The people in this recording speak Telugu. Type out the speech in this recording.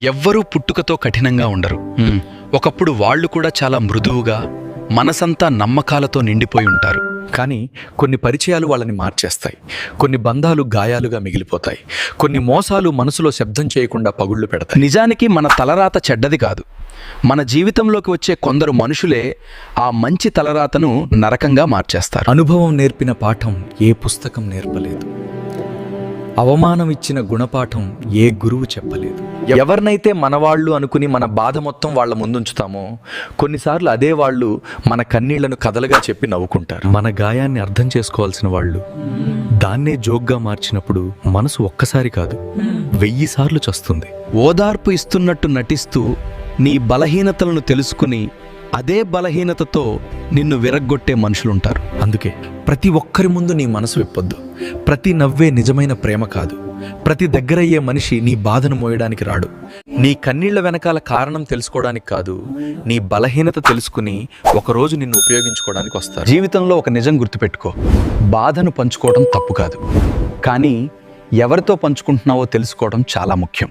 ఎవ్వరూ పుట్టుకతో కఠినంగా ఉండరు. ఒకప్పుడు వాళ్ళు కూడా చాలా మృదువుగా, మనసంతా నమ్మకాలతో నిండిపోయి ఉంటారు. కానీ కొన్ని పరిచయాలు వాళ్ళని మార్చేస్తాయి. కొన్ని బంధాలు గాయాలుగా మిగిలిపోతాయి. కొన్ని మోసాలు మనసులో శబ్దం చేయకుండా పగుళ్ళు పెడతాయి. నిజానికి మన తలరాత చెడ్డది కాదు. మన జీవితంలోకి వచ్చే కొందరు మనుషులే ఆ మంచి తలరాతను నరకంగా మార్చేస్తారు. అనుభవం నేర్పిన పాఠం ఏ పుస్తకం నేర్పలేదు. అవమానం ఇచ్చిన గుణపాఠం ఏ గురువు చెప్పలేదు. ఎవరినైతే మనవాళ్ళు అనుకుని మన బాధ మొత్తం వాళ్ళ ముందుంచుతామో కొన్నిసార్లు అదే వాళ్ళు మన కన్నీళ్లను కథలుగా చెప్పి నవ్వుకుంటారు. మన గాయాన్ని అర్థం చేసుకోవాల్సిన వాళ్ళు దాన్నే జోక్గా మార్చినప్పుడు మనసు ఒక్కసారి కాదు 1000 సార్లు చస్తుంది. ఓదార్పు ఇస్తున్నట్టు నటిస్తూ నీ బలహీనతలను తెలుసుకుని అదే బలహీనతతో నిన్ను విరగ్గొట్టే మనుషులుంటారు. అందుకే ప్రతి ఒక్కరి ముందు నీ మనసు విప్పొద్దు. ప్రతి నవ్వే నిజమైన ప్రేమ కాదు. ప్రతి దగ్గరయ్యే మనిషి నీ బాధను మోయడానికి రాడు. నీ కన్నీళ్ల వెనకాల కారణం తెలుసుకోవడానికి కాదు, నీ బలహీనత తెలుసుకుని ఒకరోజు నిన్ను ఉపయోగించుకోవడానికి వస్తారు. జీవితంలో ఒక నిజం గుర్తుపెట్టుకో, బాధను పంచుకోవడం తప్పు కాదు, కానీ ఎవరితో పంచుకుంటున్నావో తెలుసుకోవడం చాలా ముఖ్యం.